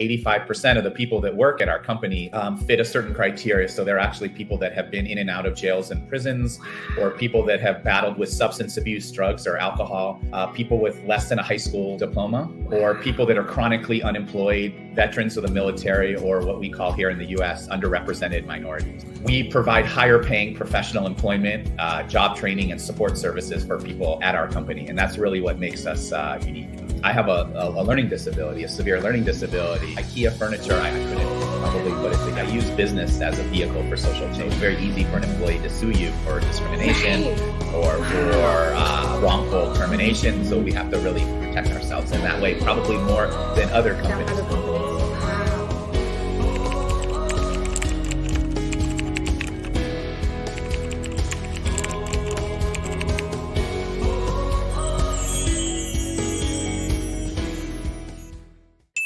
85% of the people that work at our company fit a certain criteria. So they're actually people that have been in and out of jails and prisons, or people that have battled with substance abuse, drugs, or alcohol, people with less than a high school diploma, or people that are chronically unemployed, veterans of the military, or what we call here in the US, underrepresented minorities. We provide higher paying professional employment, job training, and support services for people at our company. And that's really what makes us unique. I have a learning disability, a severe learning disability. IKEA furniture, I couldn't probably put it together. I use business as a vehicle for social change. It's very easy for an employee to sue you for discrimination or for wrongful termination. So we have to really protect ourselves in that way, probably more than other companies.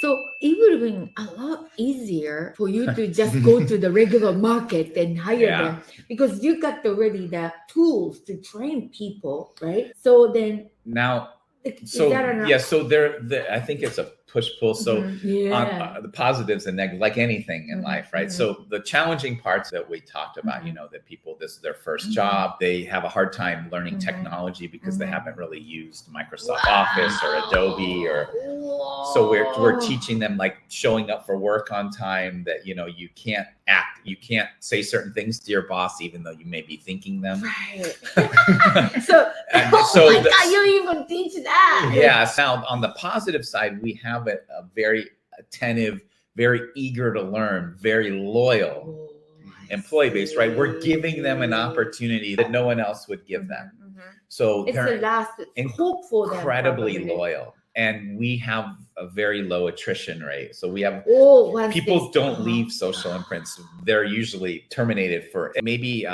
So it would have been a lot easier for you to just go to the regular market and hire them, because you got already the tools to train people, right? So then now, so there, I think it's a push-pull. So on the positives and negatives, like anything in life, right? So the challenging parts that we talked about, that people, this is their first job, they have a hard time learning technology because they haven't really used Microsoft Office or Adobe, or so we're teaching them, like, showing up for work on time, that you can't say certain things to your boss even though you may be thinking them. Right. so my God, you even teach that. Yeah. Now on the positive side, we have a very attentive, very eager to learn, very loyal employee base, right? We're giving them an opportunity that no one else would give them. So it's the last hope for them. Incredibly loyal. And we have a very low attrition rate. So we have people don't leave Social Imprints. They're usually terminated for maybe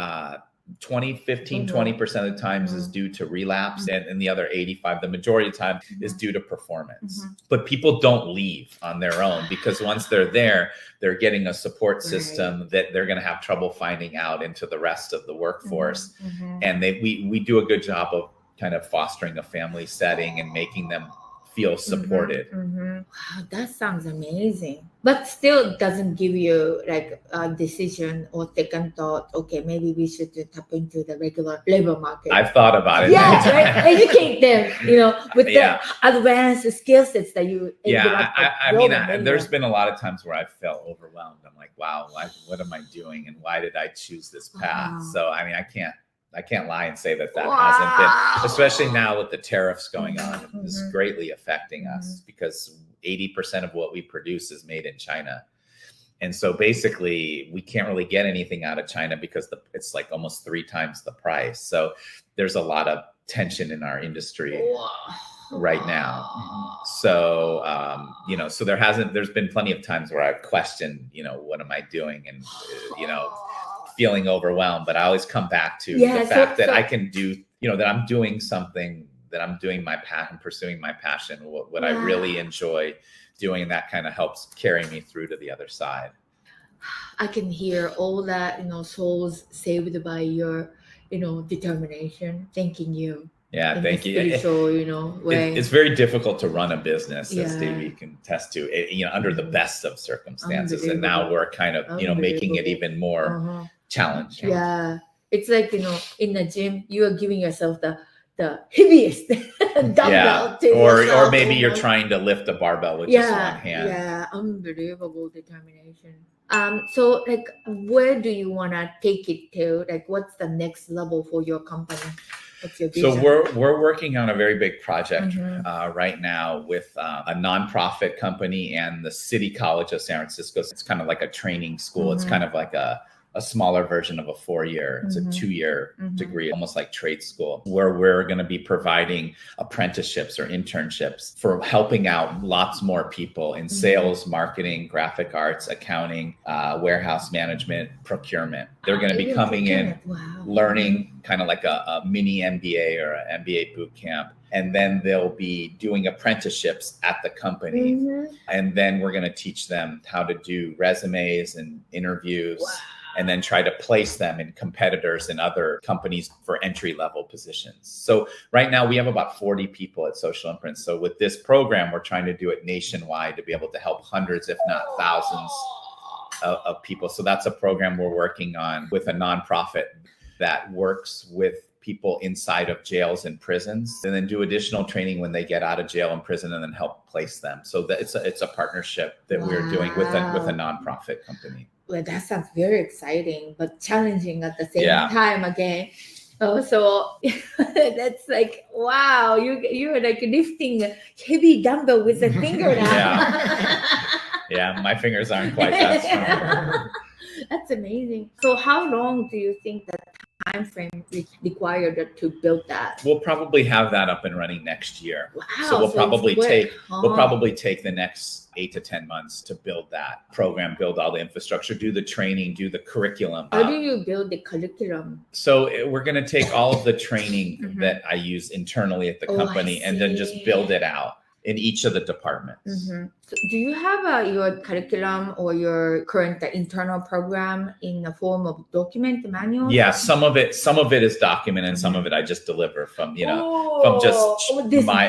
20% of the times is due to relapse, and the other 85, the majority of the time, is due to performance. But people don't leave on their own, because once they're there, they're getting a support system that they're going to have trouble finding out into the rest of the workforce. And we do a good job of kind of fostering a family setting and making them feel supported. Wow, that sounds amazing. But still doesn't give you like a decision or second thought, okay, maybe we should tap into the regular labor market. I've thought about it. Yeah, right? Educate them, with the advanced skill sets that you I mean, there's been a lot of times where I felt overwhelmed. I'm like, wow, what am I doing? And why did I choose this path? So, I mean, I can't lie and say that hasn't been, especially now with the tariffs going on, is greatly affecting us, because 80% of what we produce is made in China. And so basically we can't really get anything out of China because it's like almost 3 times the price. So there's a lot of tension in our industry right now. So, so there's been plenty of times where I've questioned, what am I doing? And, feeling overwhelmed, but I always come back to the fact that I can do, that I'm doing something, that I'm doing my passion, pursuing my passion, what I really enjoy doing, and that kind of helps carry me through to the other side. I can hear all that, souls saved by your, determination. Thanking you. Yeah, thank you. Way. It's very difficult to run a business, as Davey can attest to, under the best of circumstances. And now we're kind of, making it even more challenging. Yeah, it's like, in the gym, you are giving yourself the heaviest dumbbell to yourself, or maybe you're trying to lift a barbell with just one hand. Yeah, unbelievable determination. So like, where do you want to take it to? Like, what's the next level for your company? What's your vision? So we're working on a very big project right now with a nonprofit company and the City College of San Francisco. It's kind of like a training school. It's kind of like a smaller version of a 4-year. It's a 2-year degree, almost like trade school, where we're going to be providing apprenticeships or internships for helping out lots more people in sales, marketing, graphic arts, accounting, warehouse management, procurement. They're going to be coming in, learning kind of like a mini MBA or an MBA boot camp. And then they'll be doing apprenticeships at the company. And then we're going to teach them how to do resumes and interviews. and then try to place them in competitors in other companies for entry-level positions. So right now we have about 40 people at Social Imprints. So with this program, we're trying to do it nationwide to be able to help hundreds, if not thousands of people. So that's a program we're working on with a nonprofit that works with people inside of jails and prisons, and then do additional training when they get out of jail and prison, and then help place them. So that it's a partnership that we're doing with a nonprofit company. Well, that sounds very exciting, but challenging at the same time again. Oh, so that's like, wow, you're like lifting a heavy dumbbell with a finger now. Yeah, my fingers aren't quite that strong. That's amazing. So how long do you think that time frame required to build that? We'll probably have that up and running next year. Wow, so we'll probably take the next 8 to 10 months to build that program, build all the infrastructure, do the training, do the curriculum. How do you build the curriculum? So we're going to take all of the training that I use internally at the company and then just build it out in each of the departments. So do you have your curriculum or your current internal program in the form of document manual? Yeah, some of it is document, and some of it I just deliver from from just my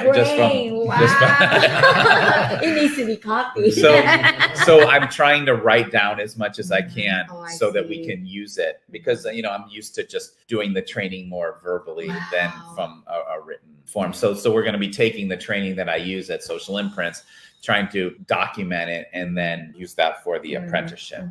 it needs to be copied. So I'm trying to write down as much as I can so that we can use it, because I'm used to just doing the training more verbally than from a written form. So we're going to be taking the training that I use at Social Imprints, trying to document it, and then use that for the apprenticeship.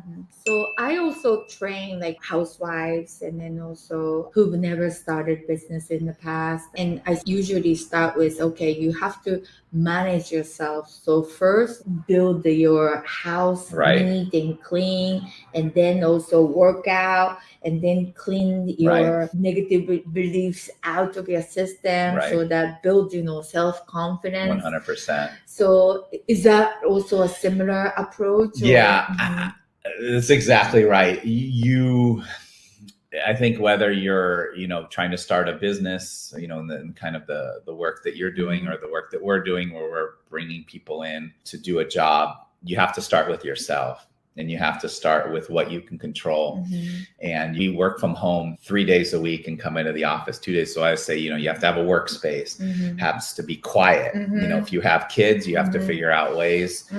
So I also train like housewives, and then also who've never started business in the past. And I usually start with, okay, you have to manage yourself. So first build your house neat and clean, and then also work out, and then clean your negative beliefs out of your system, so that builds, self-confidence. 100%. So is that also a similar approach? Yeah, that's exactly right. I think whether you're, trying to start a business, and then kind of the work that you're doing, or the work that we're doing, where we're bringing people in to do a job, you have to start with yourself. And you have to start with what you can control. And we work from home 3 days a week and come into the office 2 days. So I say, you have to have a workspace, has to be quiet. If you have kids, you have to figure out ways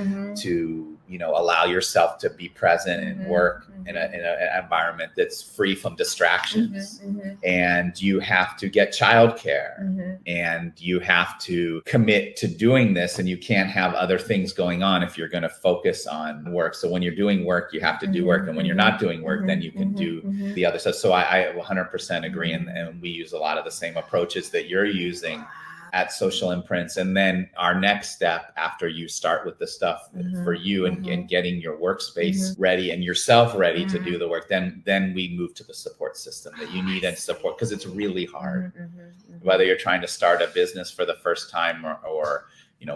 to, allow yourself to be present and work in an environment that's free from distractions. And you have to get childcare, and you have to commit to doing this, and you can't have other things going on if you're going to focus on work. So when you're doing work, you have to do work. And when you're not doing work, then you can do the other stuff. So I 100% agree. And we use a lot of the same approaches that you're using at Social Imprints. And then our next step, after you start with the stuff for you and getting your workspace ready and yourself ready to do the work, then we move to the support system that you need and support, because it's really hard. Whether you're trying to start a business for the first time or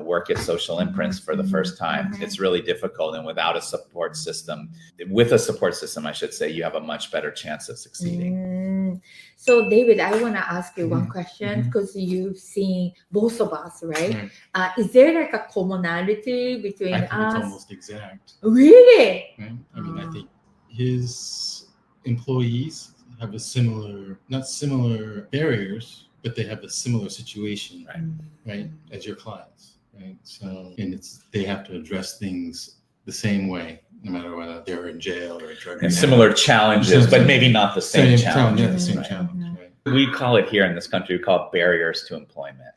work at Social Imprints for the first time, it's really difficult. And without a support system, I should say, you have a much better chance of succeeding. So David, I want to ask you one question, because you've seen both of us, right? Is there like a commonality between us? I think it's almost exact. Really? Right? I mean, I think his employees have not similar barriers, but they have a similar situation, right? As your clients. Right. So, and they have to address things the same way, no matter whether they're in jail or a drug. And similar challenges, but maybe not the same challenge. Yeah, the same challenge. Right. We call it here in this country, we call it barriers to employment.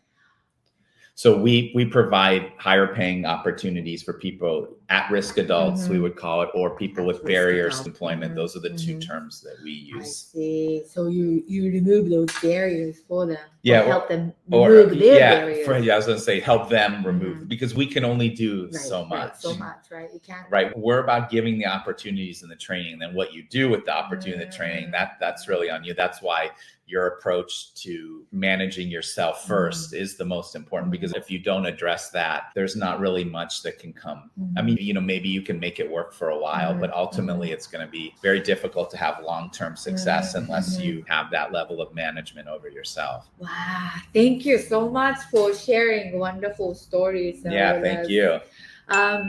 So we provide higher paying opportunities for people, at-risk adults, we would call it, or people with barriers to employment. Those are the two terms that we use. I see. So you remove those barriers for them. Yeah, help them remove their barriers. I was going to say help them remove, because we can only do so much. So much, right? You can't. Right. We're about giving the opportunities and the training, and then what you do with the opportunity and the training, that's really on you. That's why your approach to managing yourself first is the most important, because if you don't address that, there's not really much that can come. I mean, maybe you can make it work for a while, but ultimately it's going to be very difficult to have long-term success unless you have that level of management over yourself. Wow. Thank you so much for sharing wonderful stories. Yeah, thank you.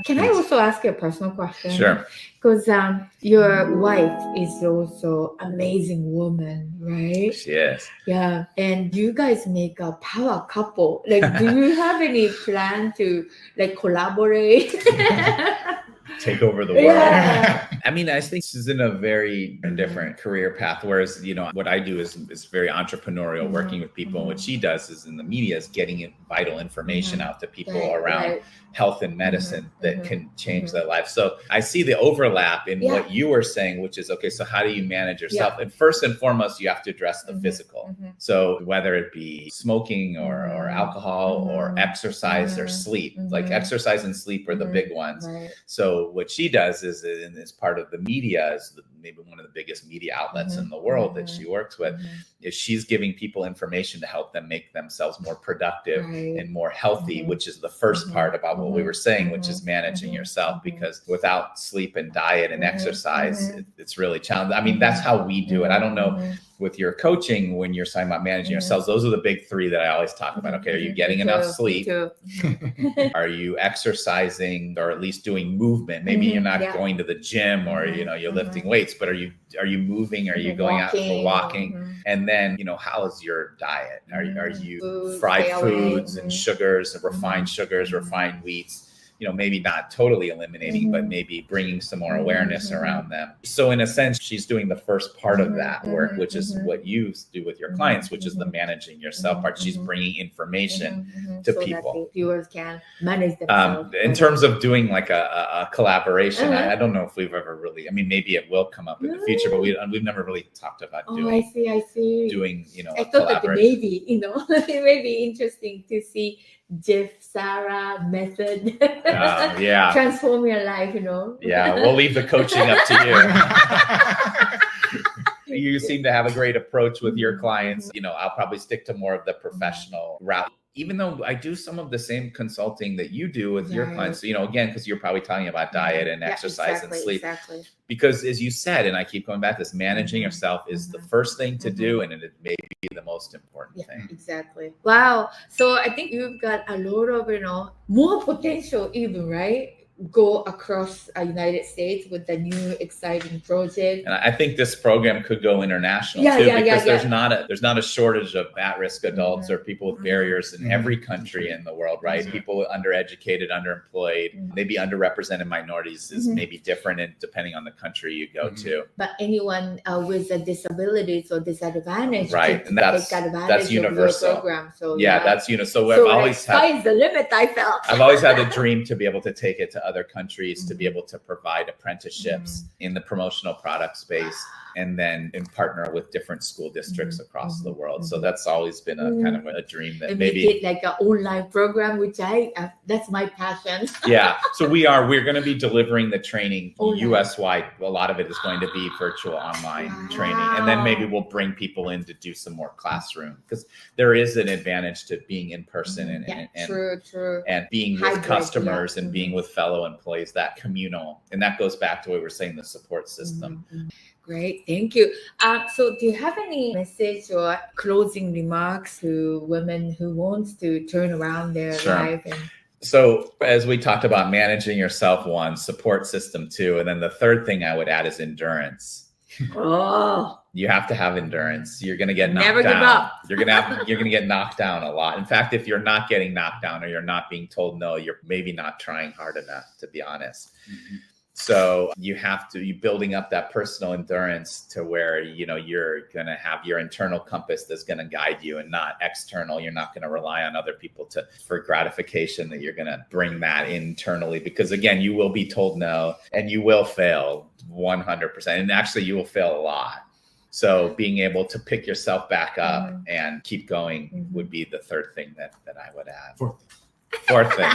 Can I also ask you a personal question? Sure. Because your wife is also amazing woman, right? She is. Yeah, and you guys make a power couple. Like, do you have any plan to like collaborate? Take over the world. Yeah. I mean, I think she's in a very different career path. Whereas, what I do is very entrepreneurial, working with people. And what she does is in the media is getting vital information out to people around health and medicine that can change their life. So I see the overlap in what you were saying, which is, okay, so how do you manage yourself? And first and foremost, you have to address the physical. So whether it be smoking or alcohol or exercise or sleep, like exercise and sleep are the big ones. Right. So what she does is, and is part of the media, is maybe one of the biggest media outlets in the world that she works with, is she's giving people information to help them make themselves more productive and more healthy, which is the first part about what we were saying, which is managing yourself, because without sleep and diet and exercise, it's really challenging. I mean, that's how we do it. I don't know with your coaching, when you're talking about managing yourselves, those are the big three that I always talk about. Okay, are you getting enough sleep? Are you exercising, or at least doing movement? Maybe you're not going to the gym, or you're lifting weights, but are you moving? Are you going out for walking? And then how is your diet? Are you fried foods and sugars, refined sugars, refined wheats? Maybe not totally eliminating, but maybe bringing some more awareness around them. So in a sense, she's doing the first part of that work, which is what you do with your clients, which is the managing yourself part. She's bringing information to so people. That the viewers can manage themselves. In terms of doing like a collaboration, I don't know if we've ever really, I mean, maybe it will come up in the future, but we've never really talked about doing, I see. Doing, I thought that maybe, it may be interesting to see Jeff, Sarah method transform your life, Yeah, we'll leave the coaching up to you. You seem to have a great approach with your clients. I'll probably stick to more of the professional route, even though I do some of the same consulting that you do with your clients. Again, because you're probably talking about diet and exercise and sleep. Exactly. Because as you said, and I keep going back to this, managing yourself is the first thing to do, and it may be the most important thing. Exactly. Wow. So I think you've got a lot of, more potential even, right? Go across the United States with the new exciting project. And I think this program could go international too, because there's not a shortage of at-risk adults or people with barriers in every country in the world, right? People undereducated, underemployed, maybe underrepresented minorities is maybe different depending on the country you go to. But anyone with a disabilities or disadvantage, right? And that's universal. Of your program. So that's So I've always sky's the limit. I felt. I've always had the dream to be able to take it to other countries, to be able to provide apprenticeships in the promotional product space, and then partner with different school districts across the world. So that's always been a kind of a dream that maybe make it like an online program, which that's my passion. So we're going to be delivering the training US wide. A lot of it is going to be virtual online training, and then maybe we'll bring people in to do some more classroom, because there is an advantage to being in person and true. And being with customers and being with fellow employees, that communal, and that goes back to what we were saying, the support system. Great, thank you. So do you have any message or closing remarks to women who wants to turn around their life? So as we talked about managing yourself, one, support system two, and then the third thing I would add is endurance. You have to have endurance. You're going to get knocked down. Never give up. You're going to get knocked down a lot. In fact, if you're not getting knocked down or you're not being told no, you're maybe not trying hard enough, to be honest. So you have to, building up that personal endurance to where, you're going to have your internal compass that's going to guide you and not external. You're not going to rely on other people for gratification, that you're going to bring that internally, because again, you will be told no and you will fail 100%. And actually you will fail a lot. So being able to pick yourself back up and keep going would be the third thing that I would add. Fourth thing.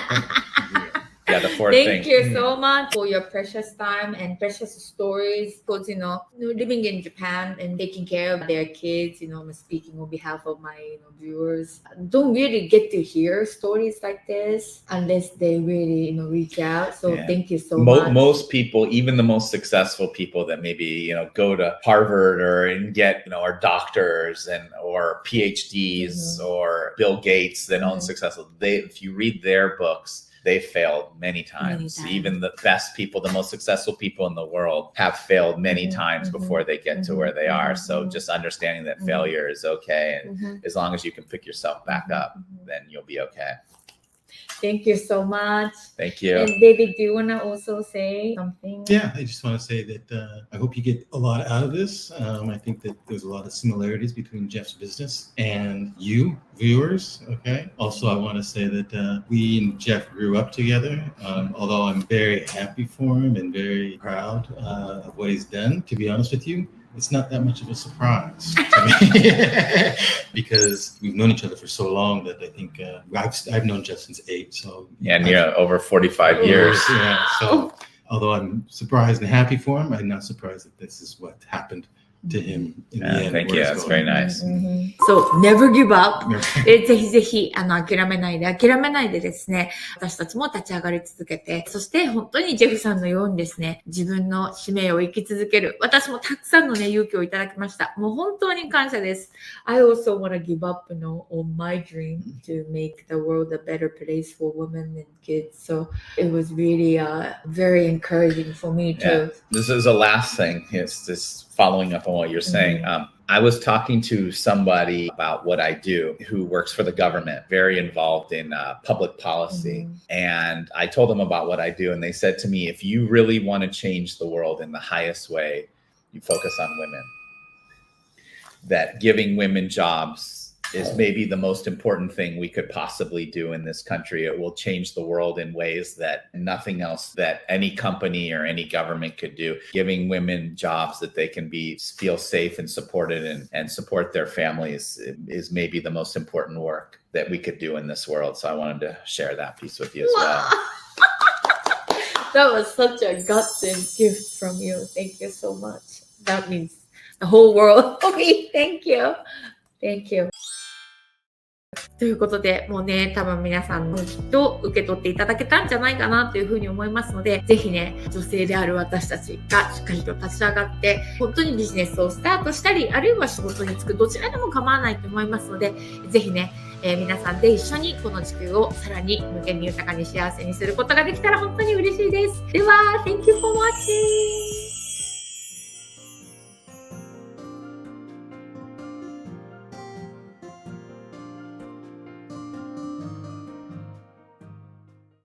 The fourth thing. Thank you so much for your precious time and precious stories. Because, living in Japan and taking care of their kids, I'm speaking on behalf of my viewers, don't really get to hear stories like this unless they really, reach out. So thank you so much. Most people, even the most successful people that maybe, go to Harvard and get, are doctors or PhDs or Bill Gates that own successful, if you read their books, they failed many times. Even the best people, the most successful people in the world have failed many times before they get to where they are. So just understanding that failure is okay. And as long as you can pick yourself back up, then you'll be okay. Thank you so much. Thank you. And David, do you want to also say something? Yeah, I just want to say that I hope you get a lot out of this. I think that there's a lot of similarities between Jeff's business and you, viewers. Okay. Also, I want to say that we and Jeff grew up together. Although I'm very happy for him and very proud of what he's done, to be honest with you, it's not that much of a surprise to me because we've known each other for so long that I think I've known Jeff since 8. So and over 45 years. Yeah. So although I'm surprised and happy for him, I'm not surprised that this is what happened to him in the end. Thank you. That's very nice. So never give up. ぜひぜひ諦めないでですね、私たちも立ち上がり続けて、そして本当にジェフさんのようにですね、自分の使命を生き続ける。私もたくさんのね、勇気をいただきました。もう本当に感謝です。I also want to give up, on my dream to make the world a better place for women and kids. So it was really very encouraging for me too. This is the last thing. It's just following up on what you're saying. I was talking to somebody about what I do who works for the government, very involved in public policy. And I told them about what I do. And they said to me, if you really want to change the world in the highest way, you focus on women. That giving women jobs is maybe the most important thing we could possibly do in this country. It will change the world in ways that nothing else that any company or any government could do. Giving women jobs that they can feel safe and supported and support their families is maybe the most important work that we could do in this world. So I wanted to share that piece with you as well. That was such a guts and gift from you. Thank you so much. That means the whole world for me. Thank you. Thank you. ということで、もうね、多分皆さんもきっと受け取っていただけたんじゃないかなというふうに思いますので、ぜひね、女性である私たちがしっかりと立ち上がって、本当にビジネスをスタートしたり、あるいは仕事に就く、どちらでも構わないと思いますので、ぜひね、皆さんで一緒にこの地球をさらに無限に豊かに幸せにすることができたら本当に嬉しいです。では、Thank you for watching!